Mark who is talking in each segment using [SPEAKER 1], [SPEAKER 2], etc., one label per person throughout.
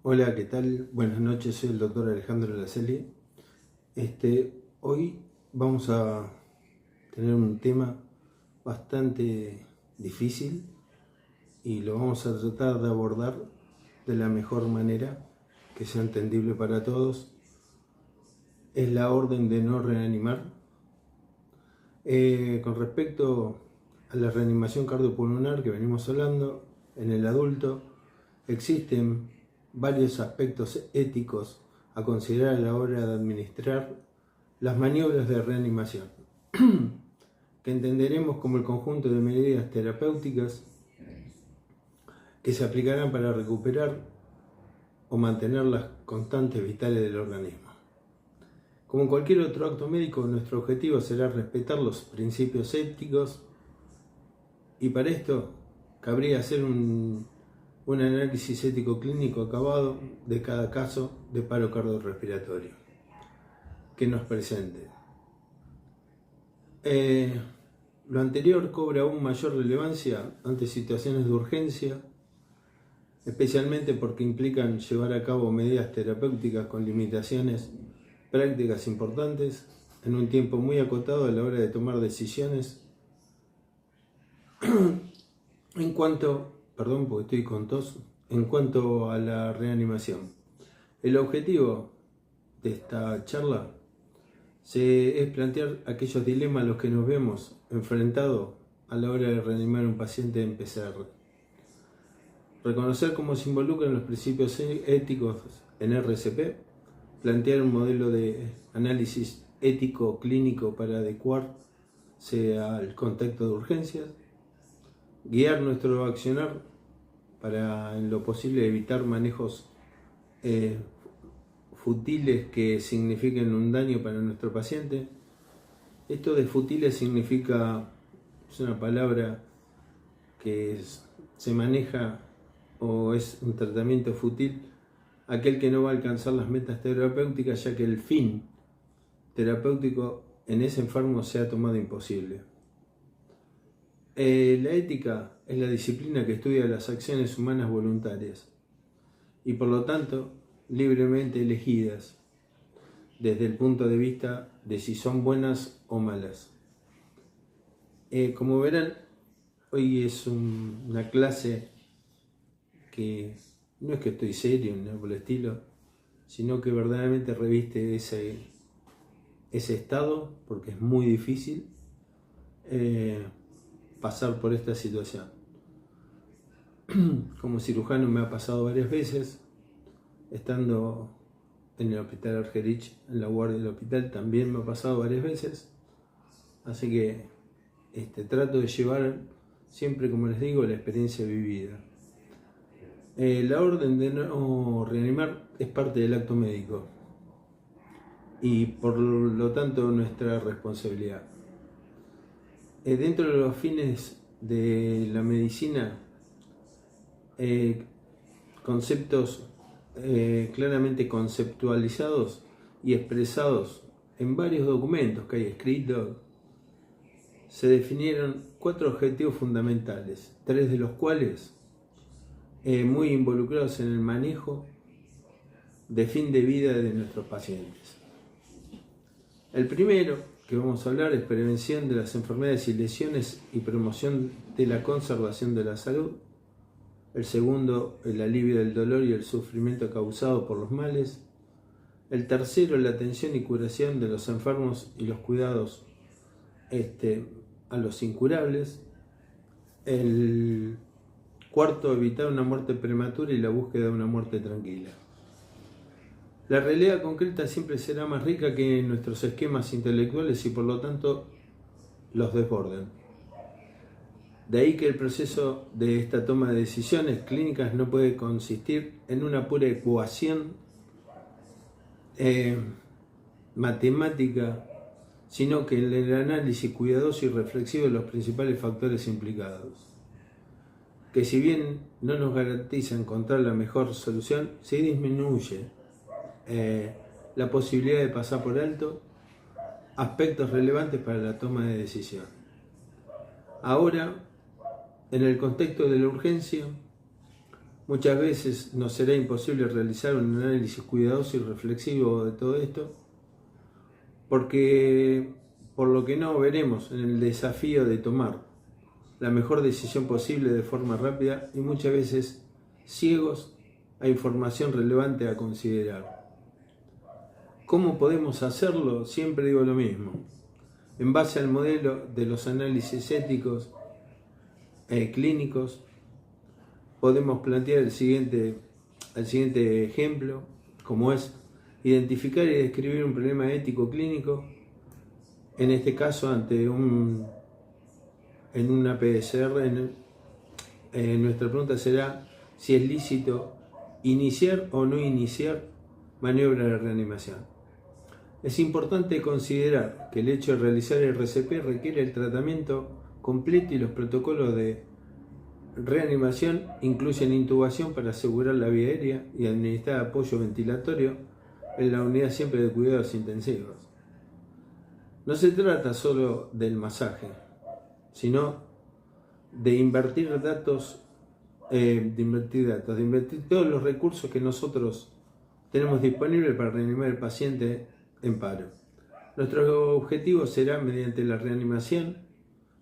[SPEAKER 1] Hola, ¿qué tal? Buenas noches, soy el doctor Alejandro Laselli. Hoy vamos a tener un tema bastante difícil y lo vamos a tratar de abordar de la mejor manera que sea entendible para todos. Es la orden de no reanimar. Con respecto a la reanimación cardiopulmonar que venimos hablando, en el adulto existen varios aspectos éticos a considerar a la hora de administrar las maniobras de reanimación, que entenderemos como el conjunto de medidas terapéuticas que se aplicarán para recuperar o mantener las constantes vitales del organismo. Como en cualquier otro acto médico, nuestro objetivo será respetar los principios éticos y para esto cabría hacer un análisis ético clínico acabado de cada caso de paro cardiorrespiratorio que nos presente. Lo anterior cobra aún mayor relevancia ante situaciones de urgencia, especialmente porque implican llevar a cabo medidas terapéuticas con limitaciones prácticas importantes en un tiempo muy acotado a la hora de tomar decisiones. En cuanto a la reanimación, el objetivo de esta charla es plantear aquellos dilemas a los que nos vemos enfrentados a la hora de reanimar a un paciente en PCR. Reconocer cómo se involucran los principios éticos en RCP, plantear un modelo de análisis ético clínico para adecuarse al contexto de urgencias, guiar nuestro accionar para en lo posible evitar manejos futiles que signifiquen un daño para nuestro paciente. Esto de futiles es una palabra que se maneja o es un tratamiento fútil aquel que no va a alcanzar las metas terapéuticas, ya que el fin terapéutico en ese enfermo se ha tomado imposible. La ética es la disciplina que estudia las acciones humanas voluntarias y por lo tanto libremente elegidas desde el punto de vista de si son buenas o malas. Como verán, hoy es una clase que no es que estoy serio ni nada por el estilo, sino que verdaderamente reviste ese estado, porque es muy difícil pasar por esta situación. Como cirujano me ha pasado varias veces, estando en el hospital Argerich, en la guardia del hospital, también me ha pasado varias veces, así que trato de llevar siempre, como les digo, la experiencia vivida. La orden de no reanimar es parte del acto médico y por lo tanto nuestra responsabilidad. Dentro de los fines de la medicina, conceptos claramente conceptualizados y expresados en varios documentos que hay escritos, se definieron 4 objetivos fundamentales, 3 de los cuales muy involucrados en el manejo de fin de vida de nuestros pacientes. El primero que vamos a hablar es prevención de las enfermedades y lesiones y promoción de la conservación de la salud. El segundo, el alivio del dolor y el sufrimiento causado por los males. El tercero, la atención y curación de los enfermos y los cuidados a los incurables. El cuarto, evitar una muerte prematura y la búsqueda de una muerte tranquila. La realidad concreta siempre será más rica que nuestros esquemas intelectuales y por lo tanto los desborden. De ahí que el proceso de esta toma de decisiones clínicas no puede consistir en una pura ecuación matemática, sino que en el análisis cuidadoso y reflexivo de los principales factores implicados, que si bien no nos garantiza encontrar la mejor solución, sí disminuye la posibilidad de pasar por alto aspectos relevantes para la toma de decisión. Ahora, en el contexto de la urgencia, Muchas veces nos será imposible realizar un análisis cuidadoso y reflexivo de todo esto, porque por lo que no veremos en el desafío de tomar la mejor decisión posible de forma rápida y muchas veces ciegos a información relevante a considerar. ¿Cómo podemos hacerlo? Siempre digo lo mismo. En base al modelo de los análisis éticos clínicos, podemos plantear el siguiente ejemplo, como es identificar y describir un problema ético clínico, en este caso en una PSR. Nuestra pregunta será si es lícito iniciar o no iniciar maniobra de reanimación. Es importante considerar que el hecho de realizar el RCP requiere el tratamiento completo y los protocolos de reanimación incluyen intubación para asegurar la vía aérea y administrar apoyo ventilatorio en la unidad siempre de cuidados intensivos. No se trata solo del masaje, sino de invertir todos los recursos que nosotros tenemos disponibles para reanimar al paciente en paro. Nuestro objetivo será, mediante la reanimación,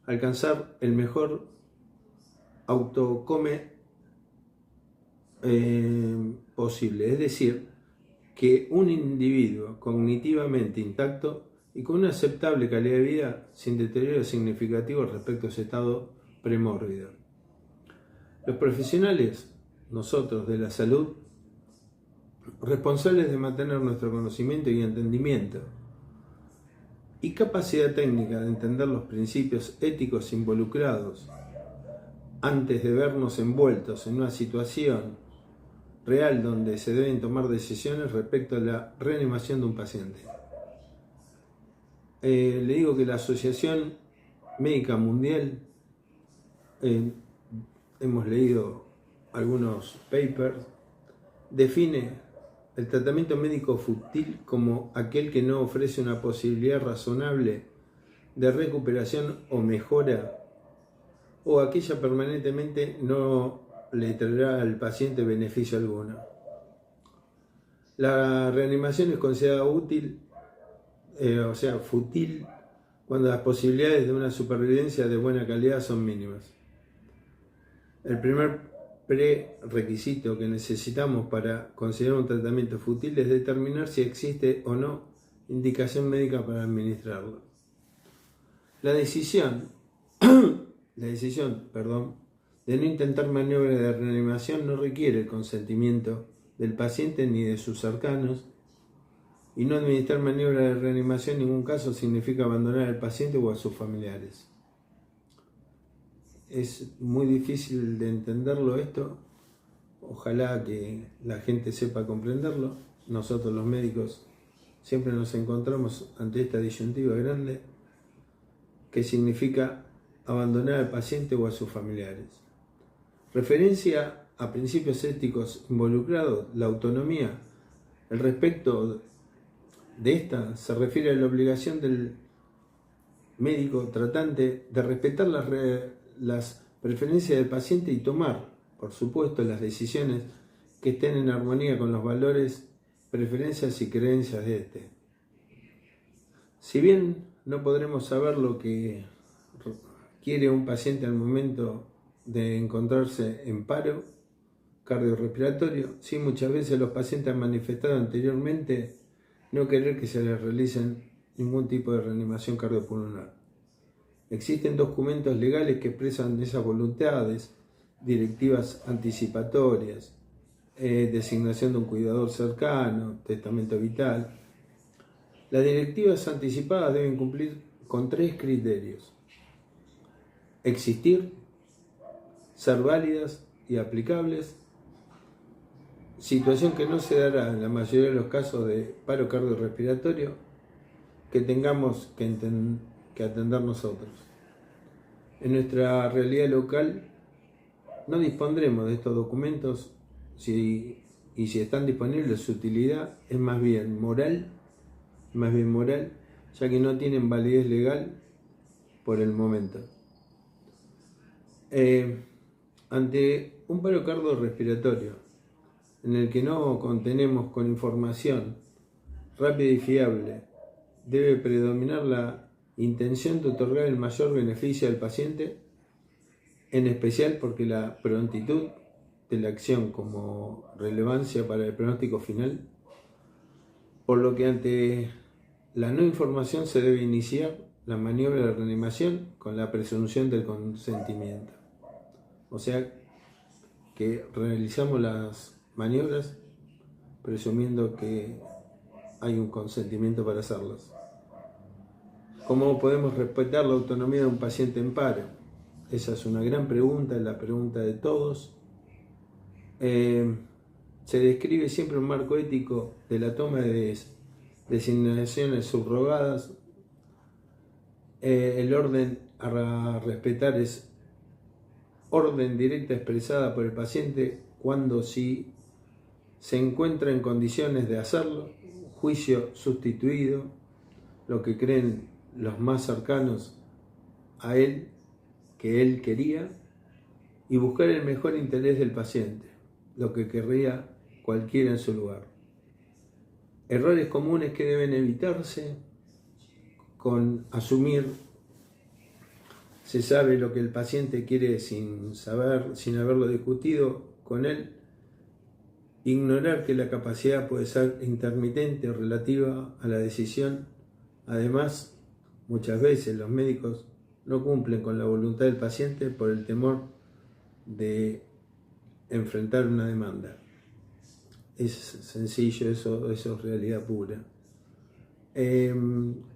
[SPEAKER 1] alcanzar el mejor autocome posible, es decir, que un individuo cognitivamente intacto y con una aceptable calidad de vida sin deterioro significativo respecto a su estado premórbido. Los profesionales, nosotros de la salud, responsables de mantener nuestro conocimiento y entendimiento y capacidad técnica de entender los principios éticos involucrados antes de vernos envueltos en una situación real donde se deben tomar decisiones respecto a la reanimación de un paciente. Le digo que la Asociación Médica Mundial, hemos leído algunos papers, define el tratamiento médico fútil como aquel que no ofrece una posibilidad razonable de recuperación o mejora, o aquella permanentemente no le traerá al paciente beneficio alguno. La reanimación es considerada útil, fútil, cuando las posibilidades de una supervivencia de buena calidad son mínimas. El primer prerequisito que necesitamos para considerar un tratamiento fútil es determinar si existe o no indicación médica para administrarlo. La decisión de no intentar maniobra de reanimación no requiere el consentimiento del paciente ni de sus cercanos, y no administrar maniobra de reanimación en ningún caso significa abandonar al paciente o a sus familiares. Es muy difícil de entenderlo esto, ojalá que la gente sepa comprenderlo. Nosotros los médicos siempre nos encontramos ante esta disyuntiva grande que significa abandonar al paciente o a sus familiares. Referencia a principios éticos involucrados, la autonomía. El respecto de esta se refiere a la obligación del médico tratante de respetar las preferencias del paciente y tomar, por supuesto, las decisiones que estén en armonía con los valores, preferencias y creencias de este. Si bien no podremos saber lo que quiere un paciente al momento de encontrarse en paro cardiorrespiratorio, sí, muchas veces los pacientes han manifestado anteriormente no querer que se les realicen ningún tipo de reanimación cardiopulmonar. Existen documentos legales que expresan esas voluntades, directivas anticipatorias, designación de un cuidador cercano, testamento vital. Las directivas anticipadas deben cumplir con 3 criterios: existir, ser válidas y aplicables, situación que no se dará en la mayoría de los casos de paro cardiorrespiratorio que tengamos que atender nosotros. En nuestra realidad local no dispondremos de estos documentos y si están disponibles su utilidad es más bien moral, ya que no tienen validez legal por el momento. ante un paro cardiorrespiratorio en el que no contenemos con información rápida y fiable, debe predominar la intención de otorgar el mayor beneficio al paciente, en especial porque la prontitud de la acción como relevancia para el pronóstico final, por lo que ante la no información se debe iniciar la maniobra de reanimación con la presunción del consentimiento. O sea que realizamos las maniobras presumiendo que hay un consentimiento para hacerlas. ¿Cómo podemos respetar la autonomía de un paciente en paro? Esa es una gran pregunta, es la pregunta de todos. Se describe siempre un marco ético de la toma de designaciones subrogadas. El orden a respetar es orden directa expresada por el paciente cuando sí se encuentra en condiciones de hacerlo, juicio sustituido, lo que creen los más cercanos a él, que él quería, y buscar el mejor interés del paciente, lo que querría cualquiera en su lugar. Errores comunes que deben evitarse con asumir se sabe lo que el paciente quiere sin saber, sin haberlo discutido con él. Ignorar que la capacidad puede ser intermitente o relativa a la decisión. Además, muchas veces los médicos no cumplen con la voluntad del paciente por el temor de enfrentar una demanda. Es sencillo, eso es realidad pura.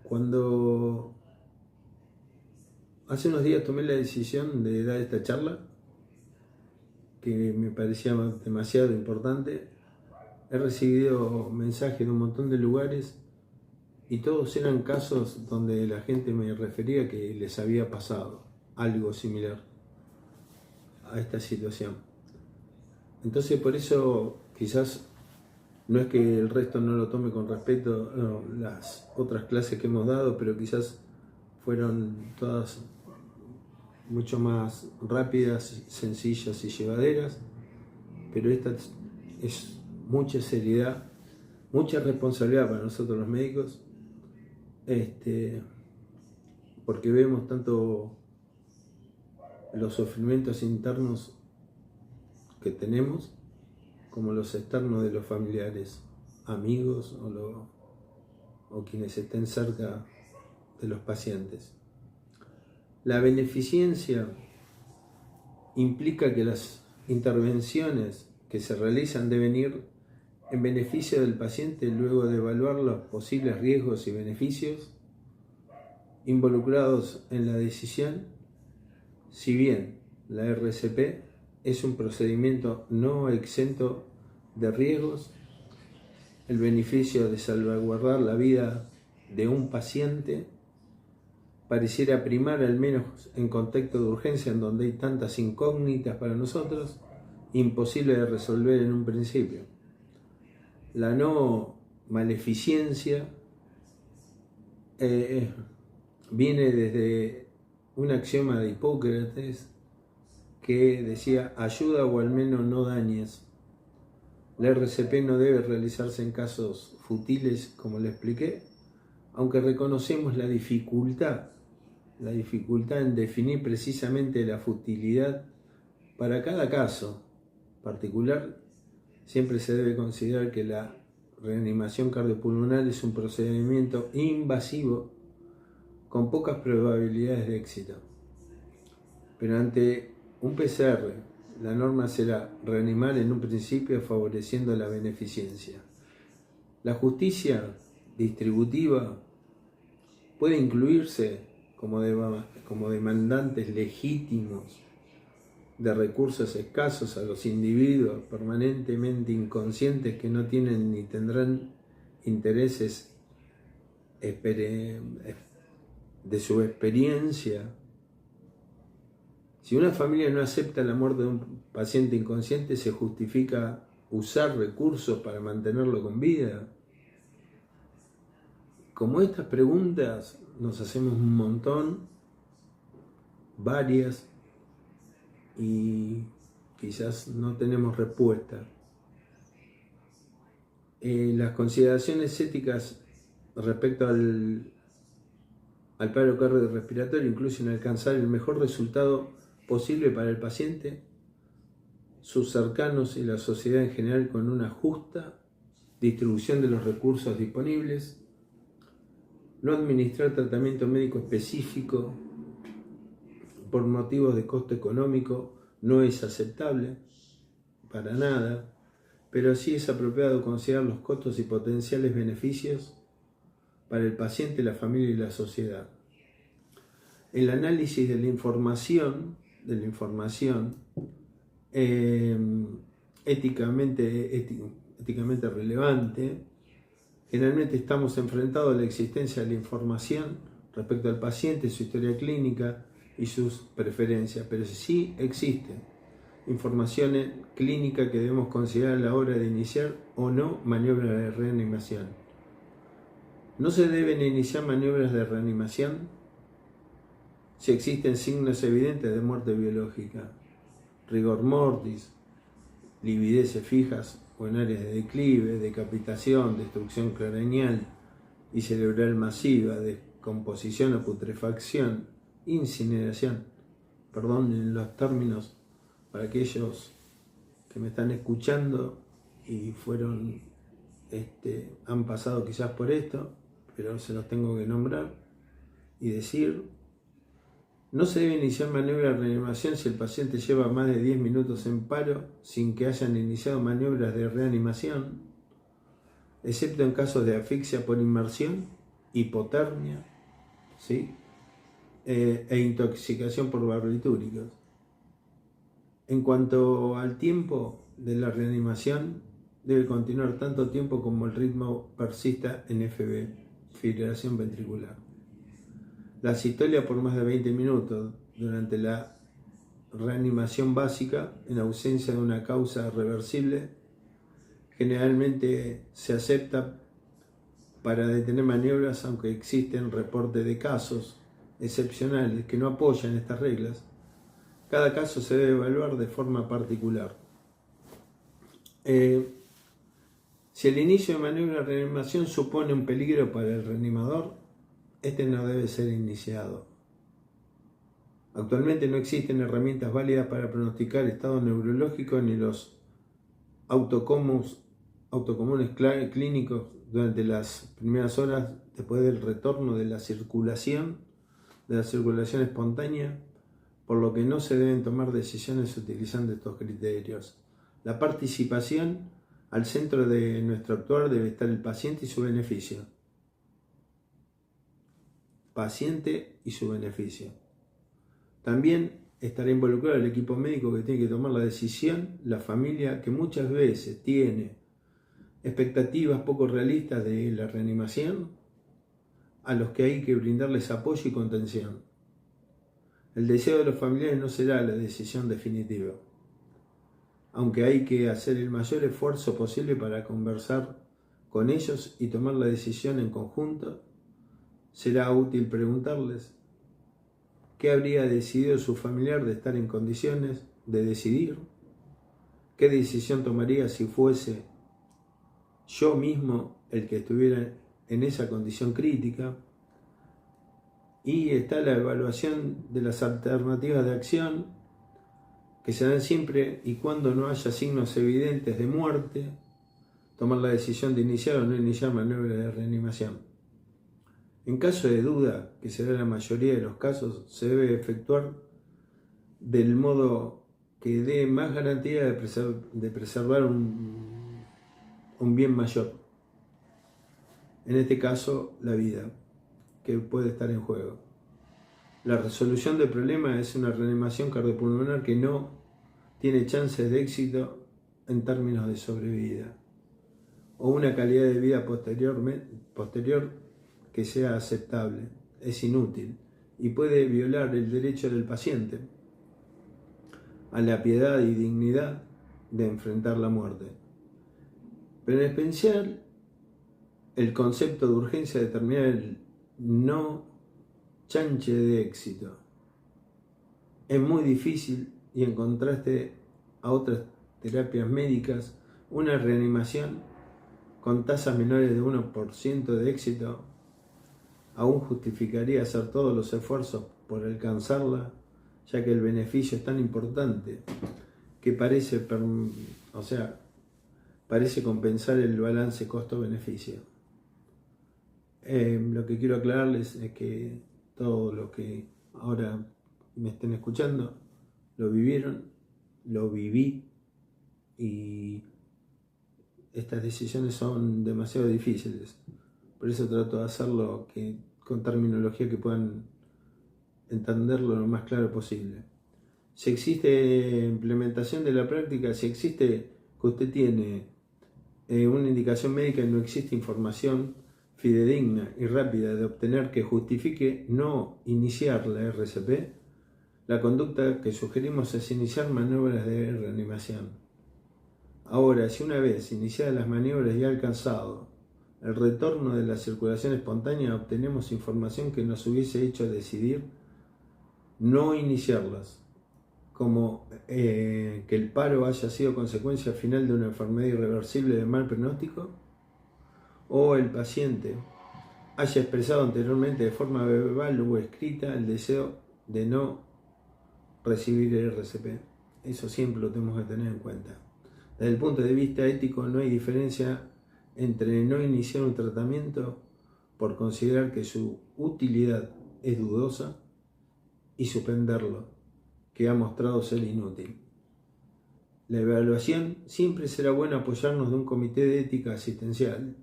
[SPEAKER 1] Cuando hace unos días tomé la decisión de dar esta charla, que me parecía demasiado importante, he recibido mensajes de un montón de lugares y todos eran casos donde la gente me refería que les había pasado algo similar a esta situación. Entonces por eso quizás no es que el resto no lo tome con respeto, no, las otras clases que hemos dado, pero quizás fueron todas mucho más rápidas, sencillas y llevaderas, pero esta es mucha seriedad, mucha responsabilidad para nosotros los médicos, porque vemos tanto los sufrimientos internos que tenemos como los externos de los familiares, amigos o quienes estén cerca de los pacientes. La beneficencia implica que las intervenciones que se realizan deben ir en beneficio del paciente luego de evaluar los posibles riesgos y beneficios involucrados en la decisión. Si bien la RCP es un procedimiento no exento de riesgos, el beneficio de salvaguardar la vida de un paciente pareciera primar, al menos en contexto de urgencia en donde hay tantas incógnitas para nosotros, imposible de resolver en un principio. La no maleficencia viene desde un axioma de Hipócrates que decía: ayuda o al menos no dañes. La RCP no debe realizarse en casos futiles, como le expliqué, aunque reconocemos la dificultad en definir precisamente la futilidad. Para cada caso particular, siempre se debe considerar que la reanimación cardiopulmonar es un procedimiento invasivo con pocas probabilidades de éxito. Pero ante un PCR, la norma será reanimar en un principio favoreciendo la beneficencia. La justicia distributiva puede incluirse como demandantes legítimos de recursos escasos a los individuos permanentemente inconscientes que no tienen ni tendrán intereses de su experiencia. Si una familia no acepta la muerte de un paciente inconsciente, ¿se justifica usar recursos para mantenerlo con vida? Como estas preguntas nos hacemos un montón, varias, y quizás no tenemos respuesta. Las consideraciones éticas respecto al paro cardiorrespiratorio incluyen alcanzar el mejor resultado posible para el paciente, sus cercanos y la sociedad en general con una justa distribución de los recursos disponibles, no administrar tratamiento médico específico por motivos de costo económico no es aceptable para nada, pero sí es apropiado considerar los costos y potenciales beneficios para el paciente, la familia y la sociedad. El análisis de la información éticamente relevante, generalmente estamos enfrentados a la existencia de la información respecto al paciente, su historia clínica y sus preferencias, pero sí existe información clínica que debemos considerar a la hora de iniciar o no maniobras de reanimación. No se deben iniciar maniobras de reanimación si existen signos evidentes de muerte biológica, rigor mortis, livideces fijas o en áreas de declive, decapitación, destrucción craneal y cerebral masiva, descomposición o putrefacción, incineración. Perdonen los términos para aquellos que me están escuchando y han pasado quizás por esto, pero se los tengo que nombrar y decir. No se debe iniciar maniobra de reanimación si el paciente lleva más de 10 minutos en paro sin que hayan iniciado maniobras de reanimación, excepto en casos de asfixia por inmersión, hipotermia, ¿sí? E intoxicación por barbitúricos. En cuanto al tiempo de la reanimación, debe continuar tanto tiempo como el ritmo persista en FV, fibrilación ventricular. La asistolia por más de 20 minutos durante la reanimación básica, en ausencia de una causa reversible, generalmente se acepta para detener maniobras, aunque existen reportes de casos excepcionales que no apoyan estas reglas. Cada caso se debe evaluar de forma particular. Si el inicio de maniobra de reanimación supone un peligro para el reanimador, este no debe ser iniciado. Actualmente no existen herramientas válidas para pronosticar estado neurológico ni los autocomunes clínicos durante las primeras horas después del retorno de la circulación espontánea, por lo que no se deben tomar decisiones utilizando estos criterios. La participación al centro de nuestro actuar debe estar el paciente y su beneficio. También estará involucrado el equipo médico que tiene que tomar la decisión, la familia que muchas veces tiene expectativas poco realistas de la reanimación, a los que hay que brindarles apoyo y contención. El deseo de los familiares no será la decisión definitiva, aunque hay que hacer el mayor esfuerzo posible para conversar con ellos y tomar la decisión en conjunto. Será útil preguntarles qué habría decidido su familiar de estar en condiciones de decidir, qué decisión tomaría si fuese yo mismo el que estuviera en esa condición crítica, y está la evaluación de las alternativas de acción que se dan siempre y cuando no haya signos evidentes de muerte, tomar la decisión de iniciar o no iniciar maniobra de reanimación. En caso de duda, que será la mayoría de los casos, se debe efectuar del modo que dé más garantía de preservar un bien mayor. En este caso, la vida, que puede estar en juego. La resolución del problema es una reanimación cardiopulmonar que no tiene chances de éxito en términos de sobrevida, o una calidad de vida posterior que sea aceptable. Es inútil y puede violar el derecho del paciente a la piedad y dignidad de enfrentar la muerte. Pero en especial, el concepto de urgencia determina el no chanche de éxito. Es muy difícil y en contraste a otras terapias médicas, una reanimación con tasas menores de 1% de éxito aún justificaría hacer todos los esfuerzos por alcanzarla, ya que el beneficio es tan importante que parece compensar el balance costo-beneficio. Lo que quiero aclararles es que todos los que ahora me estén escuchando lo vivieron, lo viví, y estas decisiones son demasiado difíciles. Por eso trato de hacerlo con terminología que puedan entenderlo lo más claro posible. Si existe implementación de la práctica, si existe que usted tiene una indicación médica y no existe información fidedigna y rápida de obtener que justifique no iniciar la RCP, la conducta que sugerimos es iniciar maniobras de reanimación. Ahora, si una vez iniciadas las maniobras y alcanzado el retorno de la circulación espontánea, obtenemos información que nos hubiese hecho decidir no iniciarlas, como que el paro haya sido consecuencia final de una enfermedad irreversible de mal pronóstico, o el paciente haya expresado anteriormente de forma verbal o escrita el deseo de no recibir el RCP. Eso siempre lo tenemos que tener en cuenta. Desde el punto de vista ético, no hay diferencia entre no iniciar un tratamiento por considerar que su utilidad es dudosa y suspenderlo, que ha mostrado ser inútil. La evaluación siempre será bueno apoyarnos de un comité de ética asistencial,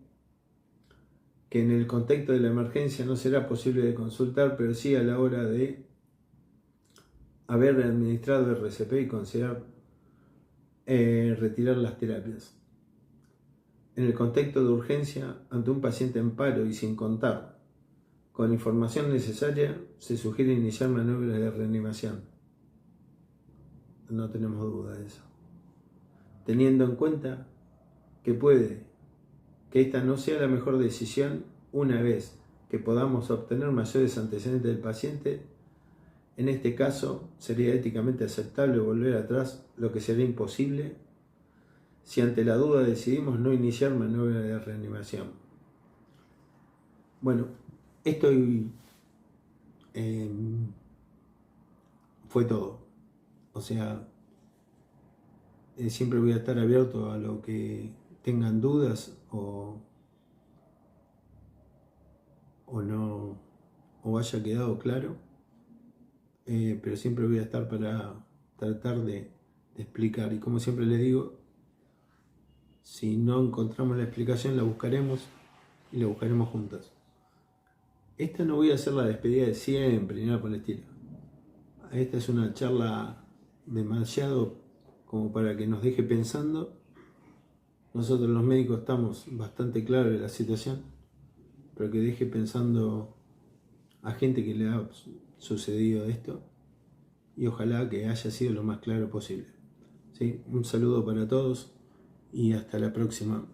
[SPEAKER 1] que en el contexto de la emergencia no será posible de consultar, pero sí a la hora de haber administrado el RCP y considerar retirar las terapias. En el contexto de urgencia, ante un paciente en paro y sin contar con información necesaria, se sugiere iniciar maniobras de reanimación. No tenemos duda de eso. Teniendo en cuenta que puede que esta no sea la mejor decisión una vez que podamos obtener mayores antecedentes del paciente. En este caso, sería éticamente aceptable volver atrás, lo que sería imposible si ante la duda decidimos no iniciar maniobra de reanimación. Bueno, esto fue todo. O sea, siempre voy a estar abierto a lo que tengan dudas o no, o haya quedado claro, pero siempre voy a estar para tratar de explicar. Y como siempre les digo, si no encontramos la explicación, la buscaremos y la buscaremos juntas. Esta no voy a hacer la despedida de siempre ni nada por el estilo. Esta es una charla demasiado como para que nos deje pensando. Nosotros los médicos estamos bastante claros de la situación, pero que deje pensando a gente que le ha sucedido esto, y ojalá que haya sido lo más claro posible. ¿Sí? Un saludo para todos y hasta la próxima.